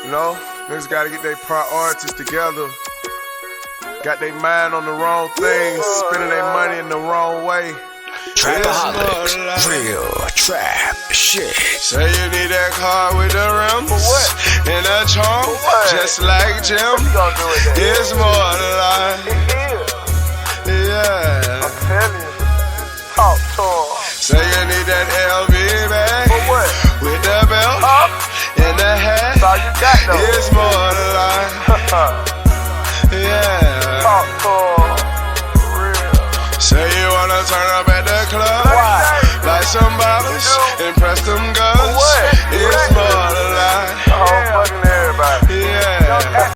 You know, niggas gotta get their priorities together. Got their mind on the wrong things, spending their money in the wrong way. Trapaholics, real trap shit. Say you need that car with the rims and a trunk, just like Jim. It's more than life. Yeah. I'm telling you. Talk to him. Say you need that LV bag with the belt and the hat. That's all you got though. It's more than life. Yeah. Talk to him. Real. Say you wanna turn up at the club, like some bottles, impress them girls. It's more than life. Fucking everybody. Yeah.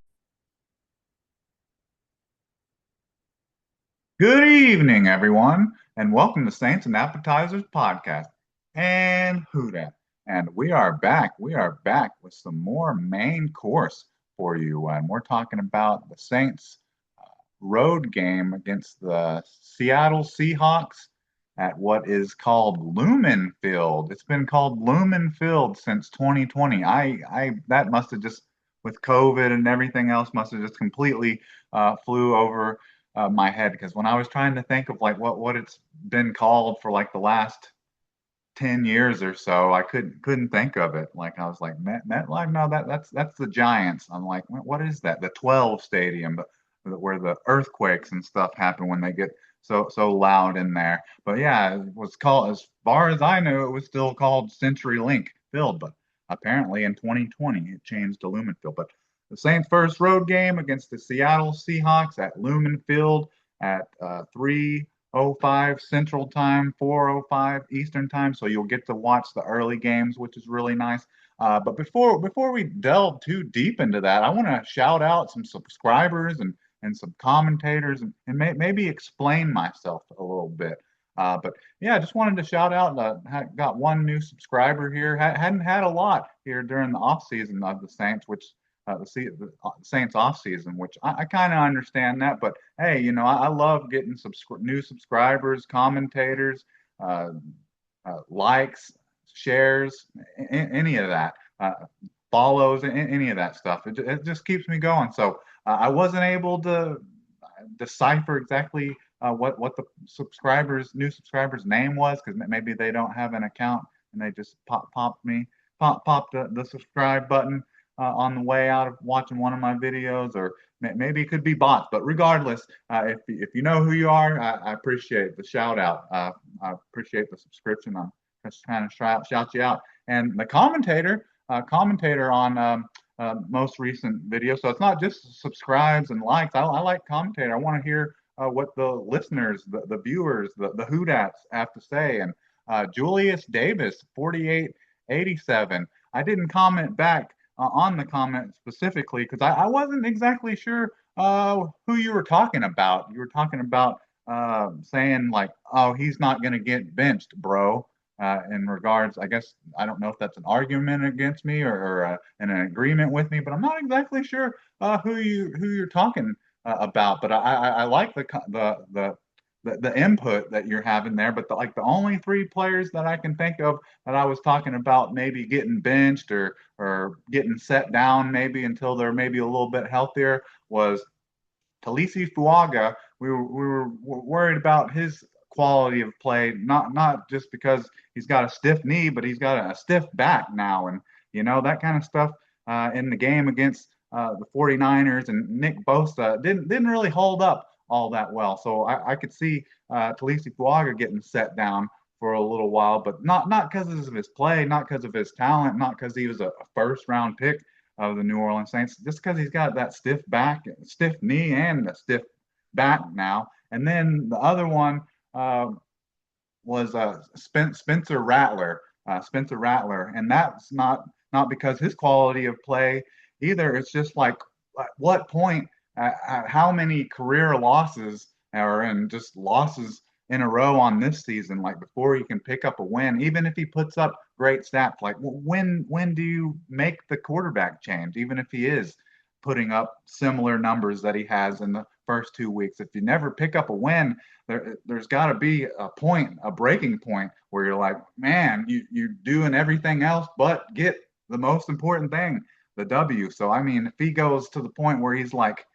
Good evening, everyone, and welcome to Saints and Appetizers podcast. And who dat? And we are back. We are back with some more main course for you. And we're talking about the Saints road game against the Seattle Seahawks at what is called Lumen Field. It's been called Lumen Field since 2020. That must have just, with COVID and everything else, must have just completely flew over my head, because when I was trying to think of like what it's been called for like the last 10 years or so, I couldn't think of it. Like I was like, MetLife, no, that's the Giants. I'm like, what is that? The 12 Stadium, but where the earthquakes and stuff happen when they get so loud in there. But yeah, it was called, as far as I knew, it was still called CenturyLink Field, but apparently in 2020 it changed to Lumen Field. But the Saints' first road game against the Seattle Seahawks at Lumen Field at 3:05 Central Time, 4:05 Eastern Time. So you'll get to watch the early games, which is really nice. But before we delve too deep into that, I want to shout out some subscribers and some commentators and maybe explain myself a little bit. But yeah, I just wanted to shout out. Got one new subscriber here. Hadn't had a lot here during the off season of the Saints, which the Saints off season, which I kind of understand that. But hey, you know, I love getting new subscribers, commentators, likes, shares, any of that, follows, any of that stuff. It just keeps me going. So I wasn't able to decipher exactly what the new subscriber's name was, because maybe they don't have an account and they just popped the subscribe button on the way out of watching one of my videos, or maybe it could be bots. But regardless, if you know who you are, I appreciate the shout out. I appreciate the subscription. I'm just trying to shout you out. And the commentator on most recent video. So it's not just subscribes and likes. I like commentator. I want to hear what the listeners, the viewers, the Whodats have to say. And Julius Davis, 4887. I didn't comment back on the comment specifically, because I wasn't exactly sure who you were talking about. You were talking about saying like, oh, he's not going to get benched, bro. In regards, I guess, I don't know if that's an argument against me or an agreement with me, but I'm not exactly sure who you're talking about. But I like the input that you're having there. But the only three players that I can think of that I was talking about maybe getting benched or getting set down maybe until they're maybe a little bit healthier was Talisi Fuaga. We were worried about his quality of play, not just because he's got a stiff knee, but he's got a stiff back now, and you know, that kind of stuff in the game against the 49ers and Nick Bosa didn't really hold up all that well. So I could see Talisi Fuaga getting set down for a little while, but not because of his play, not because of his talent, not because he was a first round pick of the New Orleans Saints, just because he's got that stiff back, stiff knee, and a stiff back now. And then the other one was Spencer Rattler, and that's not because his quality of play either. It's just like, at what point, how many career losses and just losses in a row on this season, like before he can pick up a win, even if he puts up great stats, like when do you make the quarterback change, even if he is putting up similar numbers that he has in the first 2 weeks? If you never pick up a win, there's got to be a breaking point where you're like, man, you're doing everything else but get the most important thing, the W. So I mean, if he goes to the point where he's like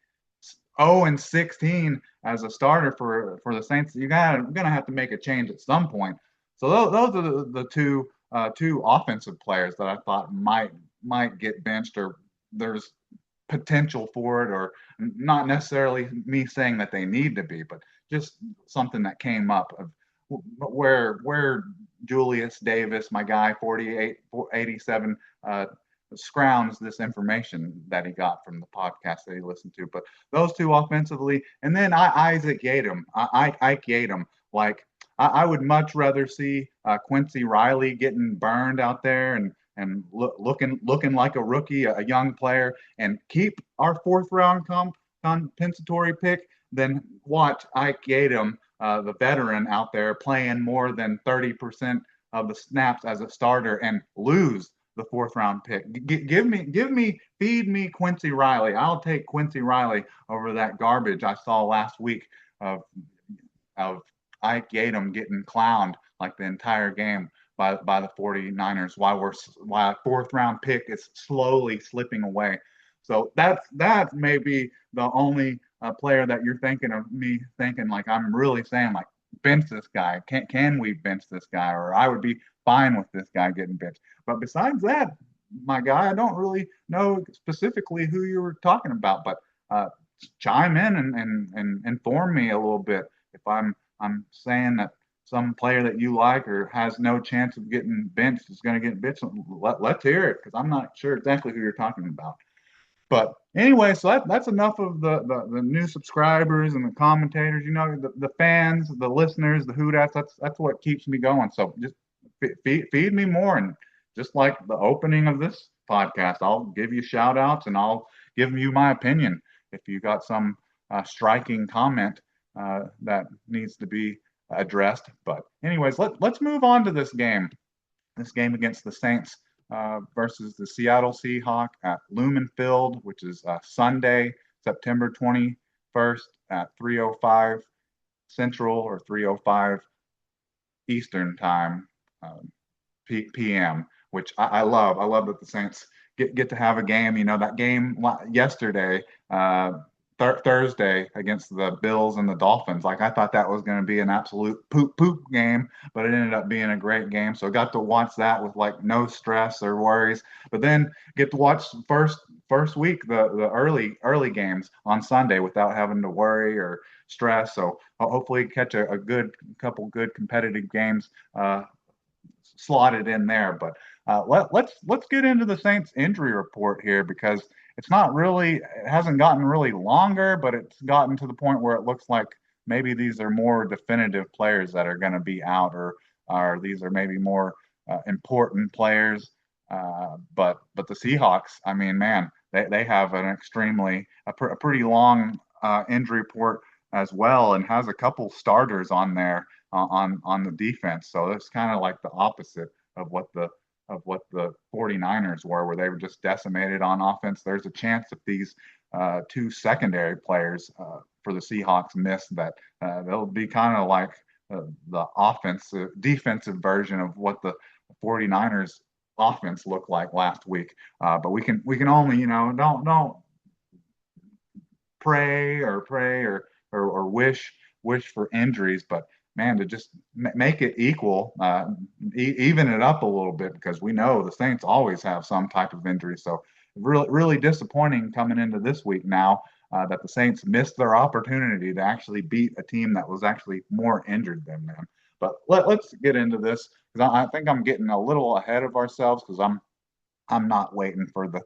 0-16 as a starter for the Saints, you're gonna have to make a change at some point. So those are the two offensive players that I thought might get benched, or there's potential for it, or not necessarily me saying that they need to be, but just something that came up of where Julius Davis, my guy, 4887, scrounds this information that he got from the podcast that he listened to. But those two offensively, and then Isaac Yatem, Ike Yatem, like I would much rather see Quincy Riley getting burned out there and looking like a rookie, a young player, and keep our fourth round compensatory pick than watch Ike Yatem, the veteran out there, playing more than 30% of the snaps as a starter and lose the fourth round pick. Feed me Quincy Riley. I'll take Quincy Riley over that garbage I saw last week of Ike Yatem getting clowned like the entire game by the 49ers while fourth round pick is slowly slipping away. So that may be the only player that you're thinking of me thinking like I'm really saying like bench this guy. Can we bench this guy? Or I would be fine with this guy getting benched. But besides that, my guy, I don't really know specifically who you were talking about, but chime in and inform me a little bit if I'm saying that some player that you like or has no chance of getting benched is going to get benched. Let's hear it, because I'm not sure exactly who you're talking about. But anyway, so that's enough of the new subscribers and the commentators. You know, the fans, the listeners, the hootouts. That's what keeps me going. So just feed me more, and just like the opening of this podcast, I'll give you shout outs and I'll give you my opinion if you got some striking comment that needs to be addressed. But anyways, let's move on to this game against the Saints versus the Seattle Seahawks at Lumen Field, which is Sunday, September 21st at 3:05 Central or 3:05 Eastern time p.m., which I love. I love that the Saints get to have a game. You know, that game yesterday, Thursday against the Bills and the Dolphins. Like I thought that was going to be an absolute poop game, but it ended up being a great game. So I got to watch that with like no stress or worries. But then get to watch first week the early games on Sunday without having to worry or stress. So I'll hopefully catch a couple good competitive games slotted in there. But let's get into the Saints injury report here, because it hasn't gotten really longer, but it's gotten to the point where it looks like maybe these are more definitive players that are going to be out, or these are maybe more important players. But the Seahawks, I mean, man, they have a pretty long injury report as well, and has a couple starters on there on the defense. So it's kind of like the opposite of what the 49ers were, where they were just decimated on offense. There's a chance if these two secondary players for the Seahawks miss, that they'll be kind of like the defensive version of what the 49ers offense looked like last week. But we can only, don't pray or wish for injuries, but man, to just make it equal, even it up a little bit, because we know the Saints always have some type of injury. So really, really disappointing coming into this week now that the Saints missed their opportunity to actually beat a team that was actually more injured than them. But let's get into this, because I think I'm getting a little ahead of ourselves, because I'm not waiting for the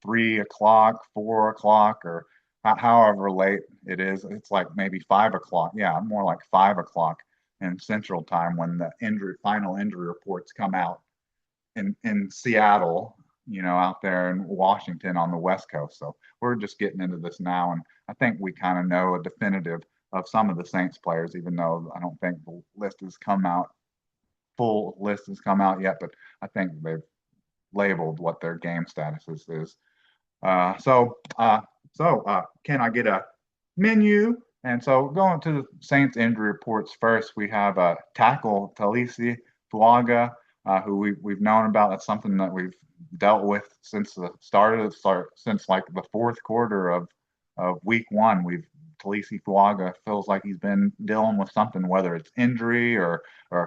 3 o'clock, 4 o'clock, or however late it is. It's like maybe 5 o'clock. Yeah, more like 5 o'clock in Central Time when the final injury reports come out in Seattle, out there in Washington on the West Coast. So we're just getting into this now, and I think we kind of know a definitive of some of the Saints players, even though I don't think the full list has come out yet, but I think they've labeled what their game status is. So can I get a menu? And so going to the Saints injury reports first, we have tackle Talisi Fuaga who we've known about. That's something that we've dealt with since the since like the fourth quarter of week one. Talisi Fuaga feels like he's been dealing with something, whether it's injury or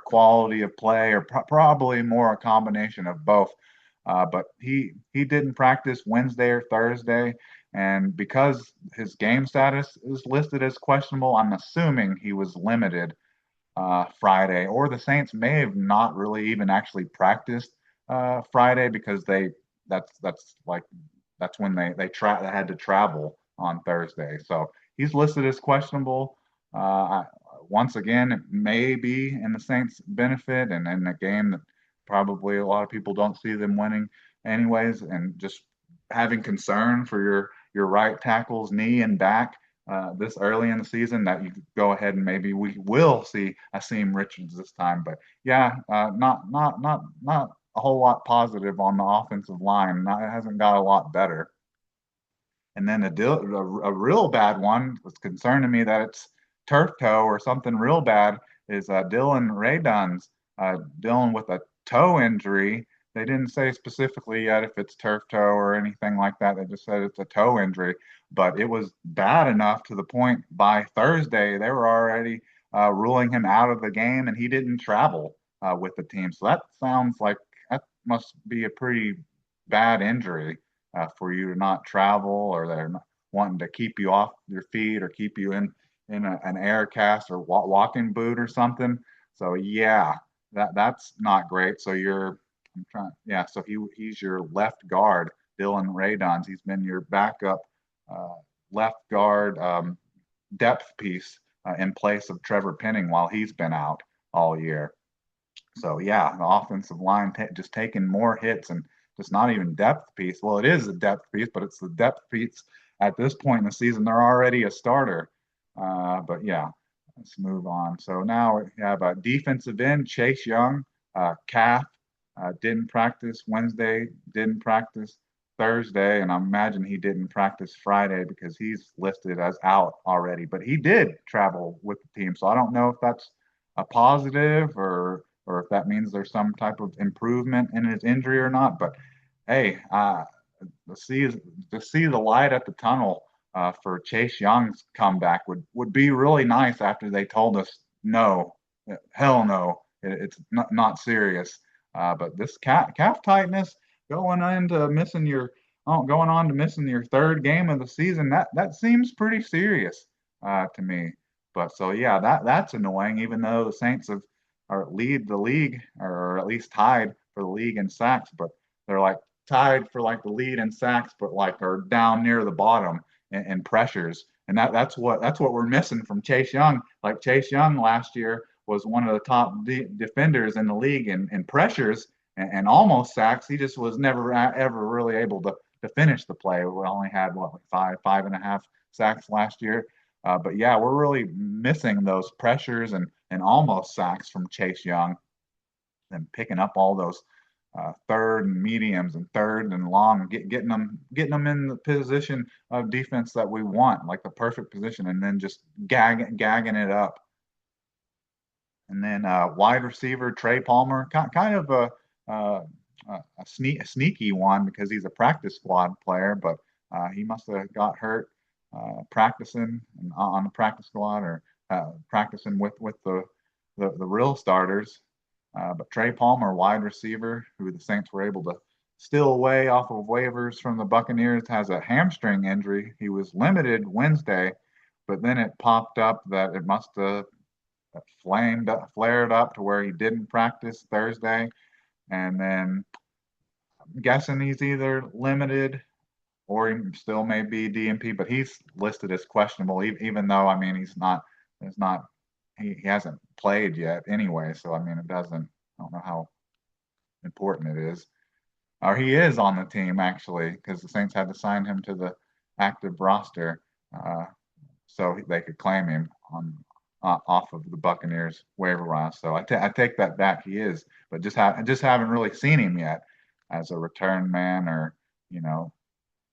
quality of play, or probably more a combination of both. But he didn't practice Wednesday or Thursday, and because his game status is listed as questionable, I'm assuming he was limited Friday, or the Saints may have not really even actually practiced Friday because that's like that's when they had to travel on Thursday. So he's listed as questionable. Once again, it may be in the Saints' benefit, and in a game that probably a lot of people don't see them winning anyways, and just having concern for your right tackle's knee and back this early in the season, that you go ahead and maybe we will see Asim Richards this time. But yeah, not a whole lot positive on the offensive line. It hasn't got a lot better. And then a real bad one that's concerning me, that it's turf toe or something real bad, is Dylan Radunz dealing with a toe injury. They didn't say specifically yet if it's turf toe or anything like that. They just said it's a toe injury, but it was bad enough to the point by Thursday they were already ruling him out of the game, and he didn't travel with the team. So that sounds like that must be a pretty bad injury for you to not travel, or they're not wanting to keep you off your feet or keep you in an air cast or walking boot or something. So yeah, that's not great. So yeah. So he's your left guard, Dylan Radons. He's been your backup left guard depth piece in place of Trevor Penning while he's been out all year. So yeah, the offensive line just taking more hits, and just not even depth piece. Well, it is a depth piece, but it's the depth piece at this point in the season. They're already a starter. But yeah, let's move on. So now we have a defensive end, Chase Young, calf, didn't practice Wednesday, didn't practice Thursday, and I imagine he didn't practice Friday because he's listed as out already. But he did travel with the team, so I don't know if that's a positive, or if that means there's some type of improvement in his injury or not. But hey, to see the light at the tunnel for Chase Young's comeback would be really nice after they told us no, hell no, it's not serious. But this calf tightness going into missing your going on to missing your third game of the season, that seems pretty serious to me. But so yeah, that's annoying. Even though the Saints lead the league, or at least tied for the league in sacks, but they're like tied for like the lead in sacks, but like are down near the bottom in pressures. And that's what we're missing from Chase Young. Like Chase Young last year was one of the top defenders in the league in pressures and almost sacks. He just was never ever really able to finish the play. We only had what, like five and a half sacks last year. But yeah, we're really missing those pressures and almost sacks from Chase Young, and picking up all those third and mediums and third and long, getting them in the position of defense that we want, like the perfect position, and then just gagging it up. And then wide receiver Trey Palmer, kind of a sneaky one because he's a practice squad player, but he must have got hurt practicing on the practice squad, or practicing with the real starters. But Trey Palmer, wide receiver, who the Saints were able to steal away off of waivers from the Buccaneers, has a hamstring injury. He was limited Wednesday, but then it popped up that it must have flared up to where he didn't practice Thursday. And then I'm guessing he's either limited or he still may be DNP, but he's listed as questionable, even though, I mean, he hasn't played yet anyway. So, I mean, I don't know how important it is. Or he is on the team, actually, because the Saints had to sign him to the active roster so they could claim him off of the Buccaneers waiver roster. So I take that back. He is, but just haven't really seen him yet as a return man, or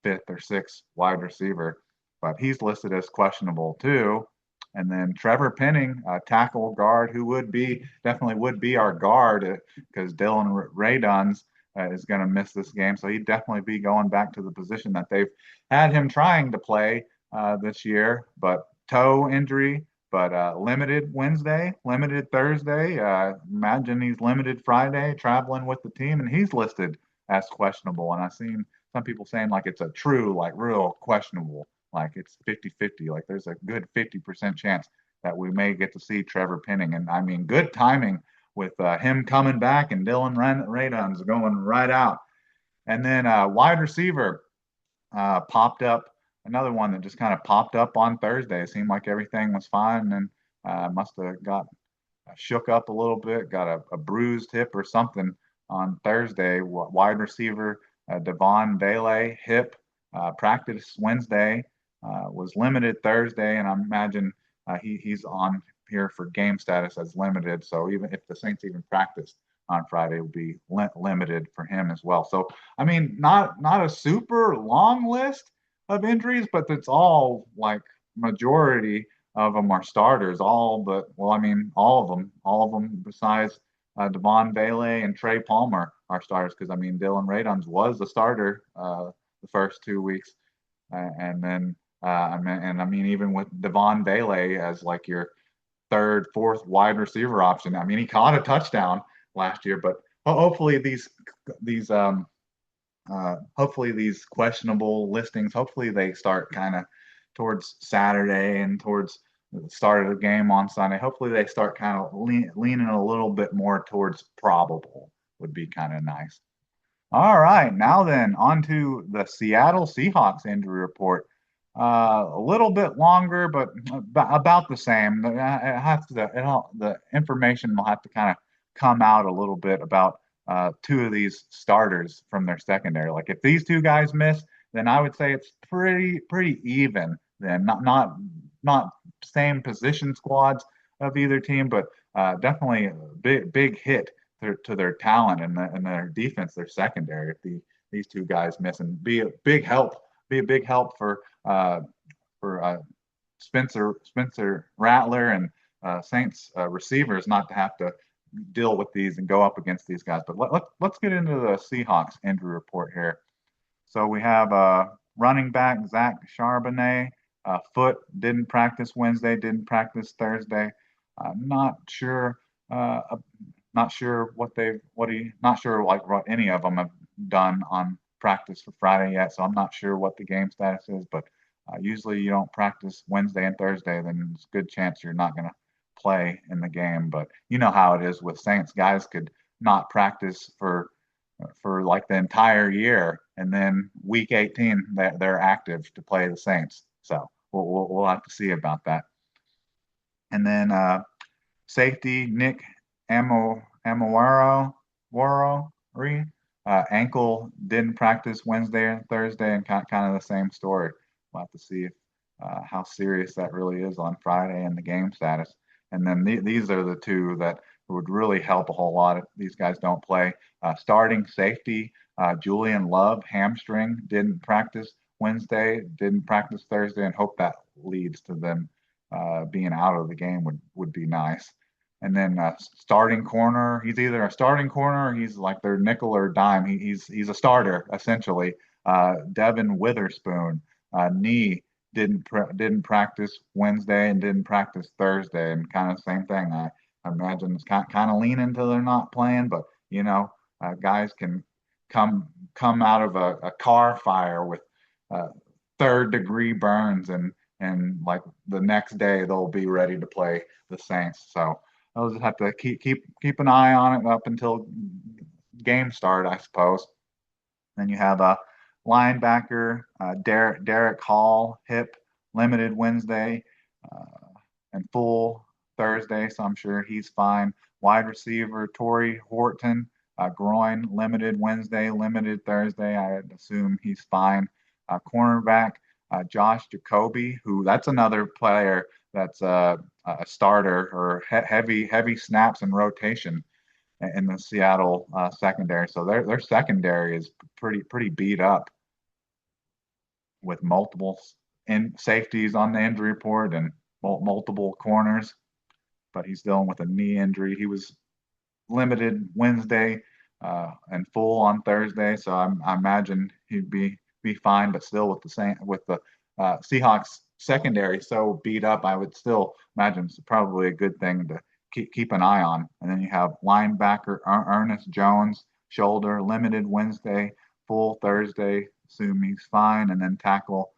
fifth or sixth wide receiver. But he's listed as questionable too. And then Trevor Penning, tackle guard, who definitely would be our guard because Dylan Raydons is going to miss this game. So he'd definitely be going back to the position that they've had him trying to play this year. But toe injury, but limited Wednesday, limited Thursday. Imagine he's limited Friday, traveling with the team, and he's listed as questionable. And I've seen some people saying like it's a true, like real questionable, like it's 50-50. Like there's a good 50% chance that we may get to see Trevor Penning. And I mean, good timing with him coming back and Dylan Radon's going right out. And then wide receiver popped up, another one that just kind of popped up on Thursday. It seemed like everything was fine, and must have got shook up a little bit, got a bruised hip or something on Thursday. Wide receiver Devon Bailey, hip, practiced Wednesday, was limited Thursday, and I imagine he's on here for game status as limited. So even if the Saints even practice on Friday, will be limited for him as well. So I mean, not a super long list of injuries, but it's all like majority of them are starters. All but well, I mean, all of them besides Devon Bailey and Trey Palmer are starters because I mean, Dylan Radons was the starter the first 2 weeks, and then I mean, even with Devon Bailey as like your third, fourth wide receiver option. I mean, he caught a touchdown last year, but hopefully these hopefully these questionable listings, hopefully they start kind of towards Saturday and towards the start of the game on Sunday. Hopefully they start kind of leaning a little bit more towards probable would be kind of nice. All right, now then on to the Seattle Seahawks injury report. A little bit longer, but about the same. The information will have to kind of come out a little bit about two of these starters from their secondary. Like if these two guys miss, then I would say it's pretty even. Then not same position squads of either team, but definitely a big hit to their talent and their defense, their secondary. If these two guys miss, and be a big help for Spencer Rattler and Saints receivers not to have to deal with these and go up against these guys. But let's get into the Seahawks injury report here. So we have running back Zach Charbonnet, foot, didn't practice Wednesday, didn't practice Thursday. Not sure what any of them have done on practice for Friday yet. So I'm not sure what the game status is, but usually you don't practice Wednesday and Thursday, then it's a good chance you're not going to play in the game. But you know how it is with Saints. Guys could not practice for like the entire year, and then week 18 they're active to play the Saints. So we'll have to see about that. And then safety Nick Amawaro, ankle, didn't practice Wednesday and Thursday, and kind of the same story. We'll have to see if, how serious that really is on Friday and the game status. And then these are the two that would really help a whole lot if these guys don't play. Starting safety, Julian Love, hamstring, didn't practice Wednesday, didn't practice Thursday, and hope that leads to them being out of the game would be nice. And then starting corner, he's either a starting corner or he's like their nickel or dime. He's a starter essentially. Devin Witherspoon, knee, didn't practice Wednesday and didn't practice Thursday, and kind of same thing. I imagine it's kind of leaning until they're not playing, but you know, guys can come out of a car fire with third-degree burns, and like the next day they'll be ready to play the Saints. So I'll just have to keep an eye on it up until game start, I suppose. Then you have a linebacker, Derek Hall, hip, limited Wednesday and full Thursday, so I'm sure he's fine. Wide receiver Torrey Horton, groin, limited Wednesday, limited Thursday. I assume he's fine. Cornerback Josh Jacoby, that's another player that's a starter or heavy snaps and rotation in the Seattle secondary. So their secondary is pretty beat up with multiple safeties on the injury report, and multiple corners, but he's dealing with a knee injury. He was limited Wednesday and full on Thursday, so I imagine he'd be fine. But still, with the Seahawks secondary so beat up, I would still imagine it's probably a good thing to keep an eye on. And then you have linebacker Ernest Jones, shoulder, limited Wednesday, full Thursday, assume he's fine. And then tackle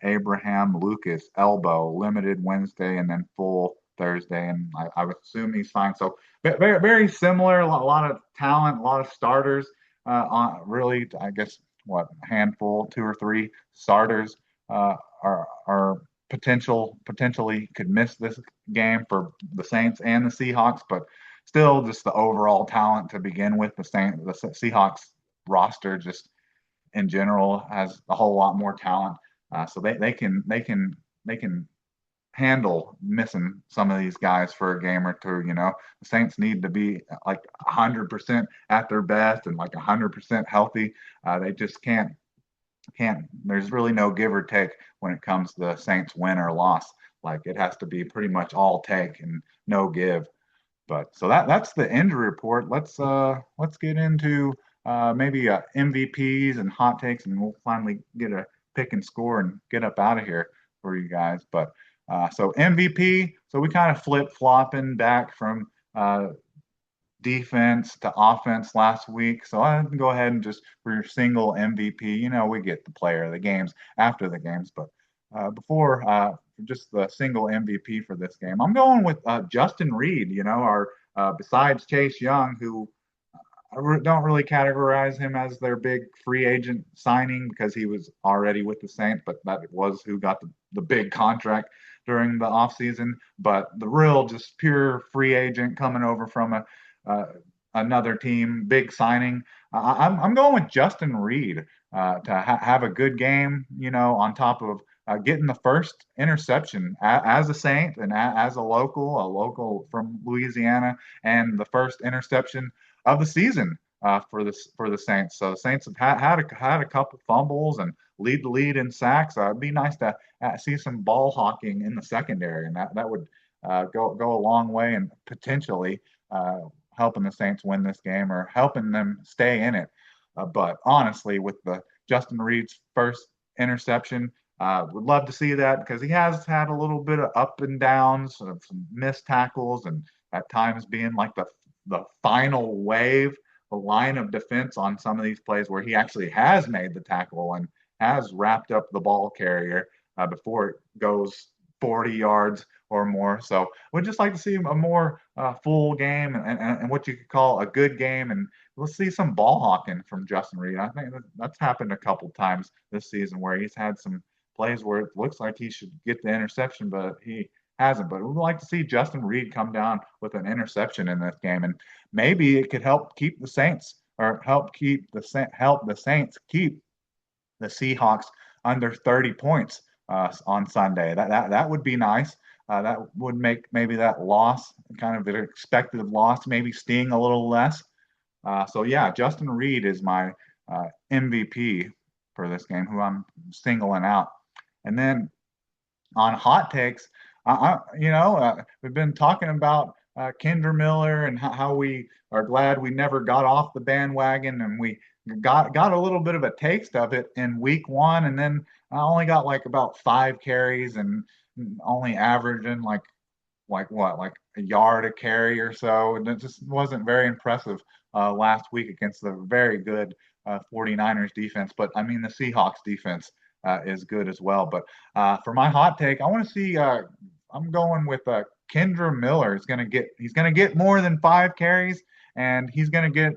Abraham Lucas, elbow, limited Wednesday, and then full Thursday. And I would assume he's fine. So very similar, a lot of talent, a lot of starters. On really, I guess what, a handful, two or three starters are potentially could miss this game for the Saints and the Seahawks, but still, just the overall talent to begin with, the Seahawks roster just in general has a whole lot more talent, so they can handle missing some of these guys for a game or two. The Saints need to be like 100% at their best and like 100% healthy. They just can't. There's really no give or take when it comes to the Saints win or loss. Like it has to be pretty much all take and no give. But so that's the injury report. Let's get into maybe MVPs and hot takes, and we'll finally get a pick and score and get up out of here for you guys. But so MVP, so we kind of flip flopping back from defense to offense last week. So I can go ahead and just for your single MVP, we get the player of the games after the games, but before just the single MVP for this game, I'm going with Justin Reed. Our besides Chase Young, who I don't really categorize him as their big free agent signing because he was already with the Saints, but that was who got the big contract during the offseason. But the real, just pure free agent coming over from another team, big signing. I'm going with Justin Reed to have a good game, on top of getting the first interception as a Saint and as a local from Louisiana, and the first interception of the season for the Saints. So the Saints have had a couple fumbles and lead the lead in sacks. It'd be nice to see some ball hawking in the secondary, and that would go a long way and potentially helping the Saints win this game or helping them stay in it. But honestly, with the Justin Reed's first interception, would love to see that because he has had a little bit of up and downs, some missed tackles, and at times being like the final wave, the line of defense on some of these plays where he actually has made the tackle and has wrapped up the ball carrier before it goes 40 yards or more. So we'd just like to see a more full game and what you could call a good game. And let's see some ball hawking from Justin Reed. I think that's happened a couple times this season where he's had some plays where it looks like he should get the interception, but he hasn't. But we'd like to see Justin Reed come down with an interception in this game, and maybe it could help keep the Saints or help the Saints keep the Seahawks under 30 points on Sunday. That would be nice. That would make maybe that loss, kind of the expected loss, maybe sting a little less. So yeah, Justin Reed is my MVP for this game, who I'm singling out. And then on hot takes, we've been talking about Kendra Miller and how we are glad we never got off the bandwagon, and we got a little bit of a taste of it in week one, and then I only got like about 5 carries and only averaging like a yard a carry or so, and it just wasn't very impressive last week against the very good 49ers defense. But I mean, the Seahawks defense is good as well. But for my hot take, I want to see. I'm going with Kendra Miller. He's gonna get more than 5 carries, and he's gonna get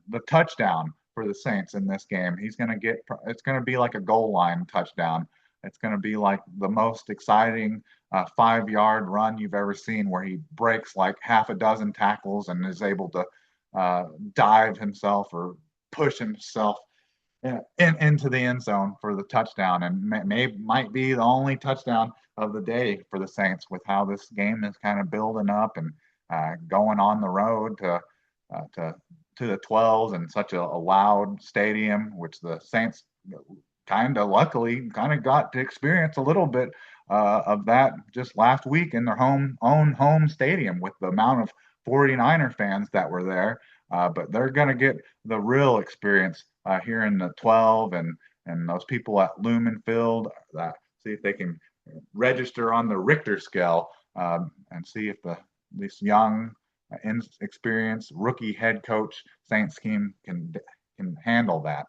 the touchdown for the Saints in this game. It's gonna be like a goal line touchdown. It's gonna be like the most exciting 5-yard run you've ever seen, where he breaks like half a dozen tackles and is able to dive himself or push himself into the end zone for the touchdown, and might be the only touchdown of the day for the Saints, with how this game is kind of building up and going on the road to the 12s and such a loud stadium, which the Saints kind of luckily got to experience a little bit of that just last week in their own home stadium with the amount of 49er fans that were there. But they're going to get the real experience here in the 12 and those people at Lumen Field. See if they can register on the Richter scale and see if this young, inexperienced rookie head coach Saints team can handle that.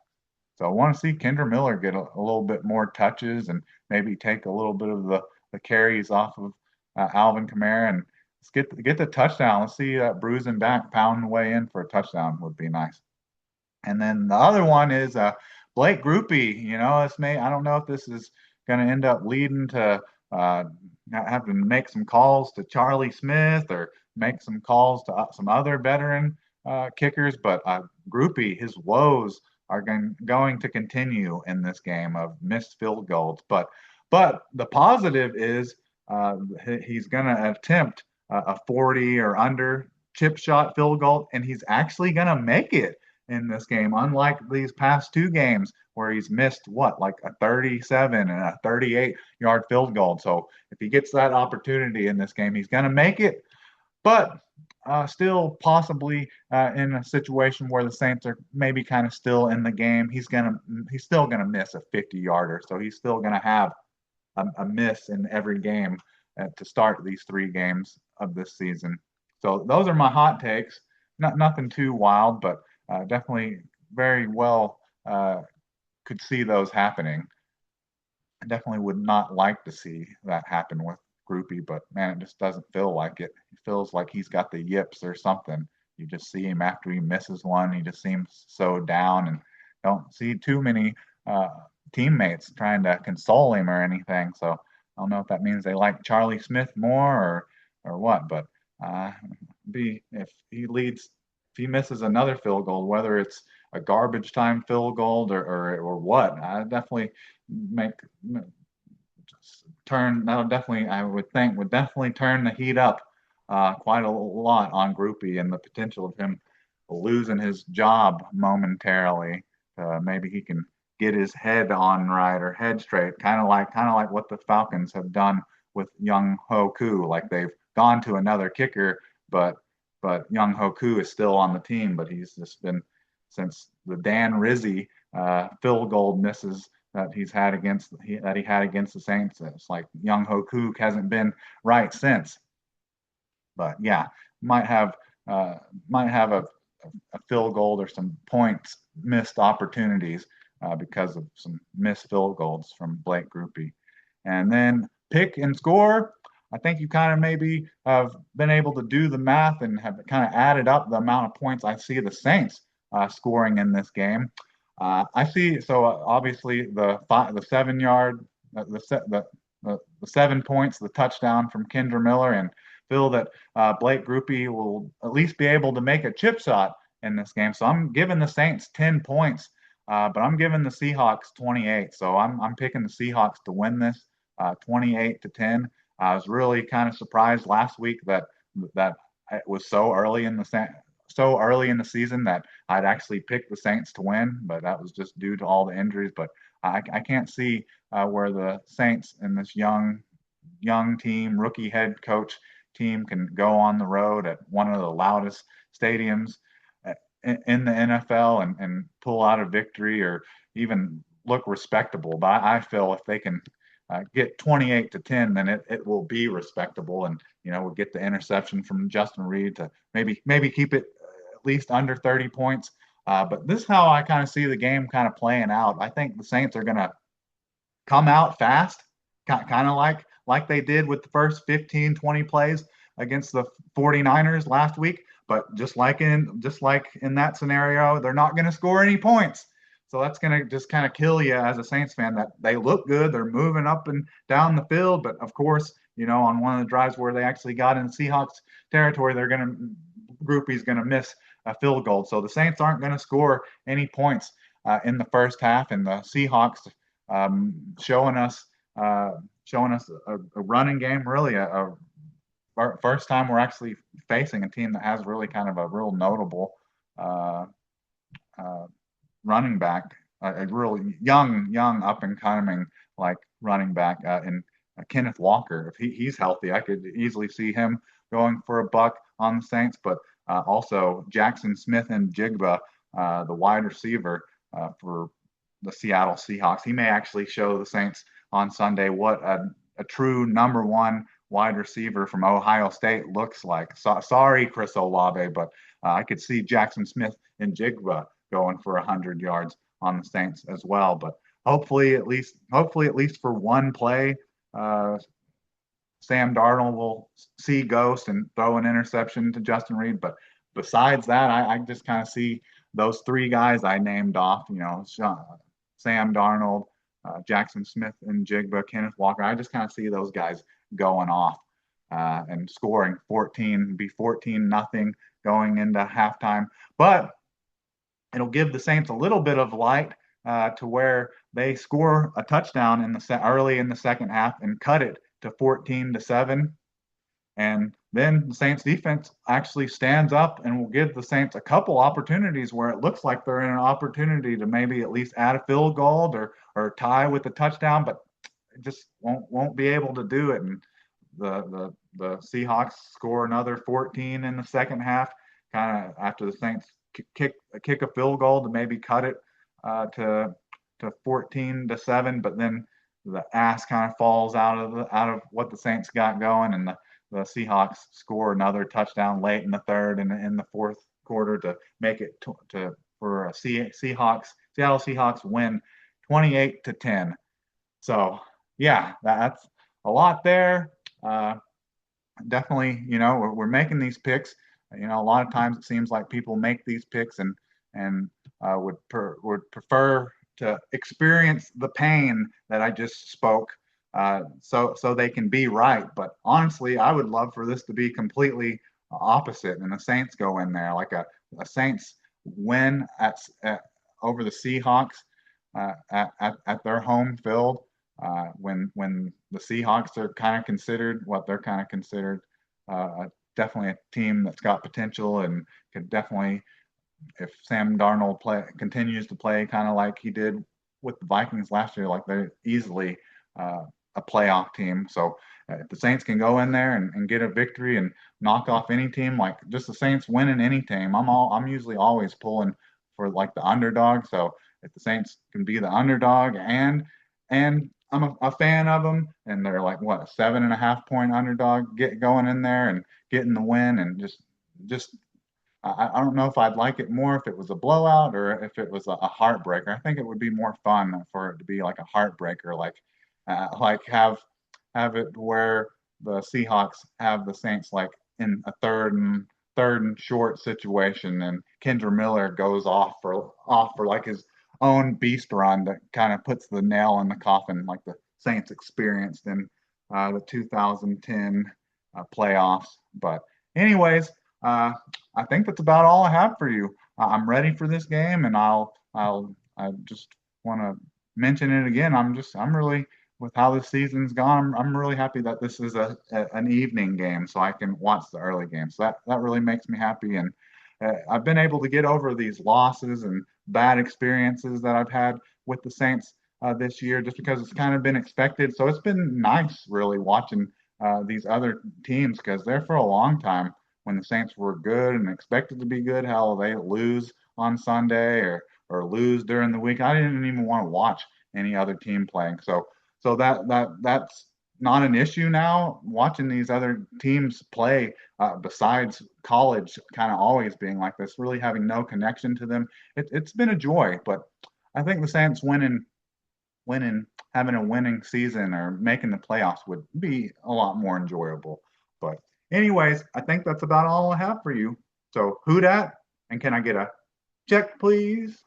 So I want to see Kendra Miller get a little bit more touches and maybe take a little bit of the carries off of Alvin Kamara and let's get the touchdown. Let's see bruising back, pounding way in for a touchdown would be nice. And then the other one is Blake Groupie. I don't know if this is going to end up leading to having to make some calls to Charlie Smith or make some calls to some other veteran kickers, but Groupie, his woes are going to continue in this game of missed field goals. But the positive is he's going to attempt a 40 or under chip shot field goal, and he's actually going to make it in this game, unlike these past two games where he's missed like a 37 and a 38-yard field goal. So if he gets that opportunity in this game, he's going to make it. But still possibly in a situation where the Saints are maybe kind of still in the game, he's still gonna miss a 50-yarder. So he's still gonna have a miss in every game to start these three games of this season. So those are my hot takes. Nothing too wild, but definitely very well could see those happening. I definitely would not like to see that happen with Groupie, but man, it just doesn't feel like it. It feels like he's got the yips or something. You just see him after he misses one, he just seems so down, and don't see too many teammates trying to console him or anything. So I don't know if that means they like Charlie Smith more or what, but if he misses another field goal, whether it's a garbage time field goal or what, I definitely I would think would definitely turn the heat up quite a lot on Groupie and the potential of him losing his job momentarily. Maybe he can get his head on right or head straight, kind of like what the Falcons have done with Young Ho-Koo. Like they've gone to another kicker, but Young Ho-Koo is still on the team, but he's just been since the Dan Rizzi field goal misses that he had against the Saints. It's like Young Ho-Koo hasn't been right since. But yeah, might have a field goal or some points missed opportunities because of some missed field goals from Blake Groupie. And then pick and score. I think you kind of maybe have been able to do the math and have kind of added up the amount of points I see the Saints scoring in this game. I see. So obviously the 7-yard, the 7 points, the touchdown from Kendra Miller, and feel that Blake Groupie will at least be able to make a chip shot in this game. So I'm giving the Saints 10 points, but I'm giving the Seahawks 28. So I'm picking the Seahawks to win this 28-10. I was really kind of surprised last week that it was so early in the season that I'd actually picked the Saints to win, but that was just due to all the injuries. But I can't see where the Saints and this young team, rookie head coach team can go on the road at one of the loudest stadiums in the NFL and pull out a victory or even look respectable. But I feel if they can get 28-10, then it will be respectable, and we'll get the interception from Justin Reed to maybe keep it at least under 30 points. But this is how I kind of see the game kind of playing out. I think the Saints are going to come out fast, kind of like they did with the first 15, 20 plays against the 49ers last week. But just like in that scenario, they're not going to score any points. So that's going to just kind of kill you as a Saints fan that they look good. They're moving up and down the field. But of course, on one of the drives where they actually got in Seahawks territory, Groupie's going to miss a field goal. So the Saints aren't going to score any points in the first half. And the Seahawks showing us a running game, really a first time we're actually facing a team that has really kind of a real notable running back, a real young up and coming like running back in Kenneth Walker. If he's healthy, I could easily see him going for a buck on the Saints. But also Jackson Smith and Jigba, the wide receiver for the Seattle Seahawks. He may actually show the Saints on Sunday what a true number one wide receiver from Ohio State looks like. Sorry, Chris Olave, but I could see Jackson Smith and Jigba going for 100 yards on the Saints as well. But hopefully at least for one play, Sam Darnold will see ghosts and throw an interception to Justin Reed. But besides that, I just kind of see those three guys I named off, Sam Darnold, Jackson Smith and Jigba, Kenneth Walker. I just kind of see those guys going off and scoring 14 nothing going into halftime. But it'll give the Saints a little bit of light to where they score a touchdown early in the second half and cut it to 14-7. And then the Saints defense actually stands up and will give the Saints a couple opportunities where it looks like they're in an opportunity to maybe at least add a field goal or tie with a touchdown, but just won't be able to do it. And the Seahawks score another 14 in the second half, kind of after the Saints kick a field goal to maybe cut it to 14-7, but then the ass kind of falls out of what the Saints got going, and the Seahawks score another touchdown late in the third and in the fourth quarter to make it for a Seattle Seahawks win 28-10. So yeah, that's a lot there. Definitely, we're making these picks. A lot of times it seems like people make these picks and would prefer to experience the pain that I just spoke, so they can be right. But honestly, I would love for this to be completely opposite, and the Saints go in there like a Saints win over the Seahawks at their home field, when the Seahawks are kind of considered what they're kind of considered. Definitely a team that's got potential and could definitely, if Sam Darnold continues to play kind of like he did with the Vikings last year, like they're easily a playoff team. So if the Saints can go in there and get a victory and knock off any team, like just the Saints winning any team, I'm usually always pulling for like the underdog. So if the Saints can be the underdog and I'm a fan of them, and they're like what, a 7.5 point underdog, going in there and getting the win, and just I don't know if I'd like it more if it was a blowout or if it was a heartbreaker. I think it would be more fun for it to be like a heartbreaker, like have it where the Seahawks have the Saints like in a third and short situation, and Kendra Miller goes off for like his own beast run that kind of puts the nail in the coffin, like the Saints experienced in the 2010 playoffs. But anyways, I think that's about all I have for you. I'm ready for this game, and I just want to mention it again. I'm really, with how this season's gone, I'm really happy that this is an evening game, so I can watch the early game. So that really makes me happy, and I've been able to get over these losses and bad experiences that I've had with the Saints this year, just because it's kind of been expected. So it's been nice, really, watching these other teams, because there for a long time, when the Saints were good and expected to be good, hell, they lose on Sunday or lose during the week. I didn't even want to watch any other team playing. So that's not an issue now, watching these other teams play, besides college kind of always being like this, really having no connection to them. It's been a joy, but I think the Saints winning, having a winning season or making the playoffs would be a lot more enjoyable. But anyways, I think that's about all I have for you. So who dat? And can I get a check, please?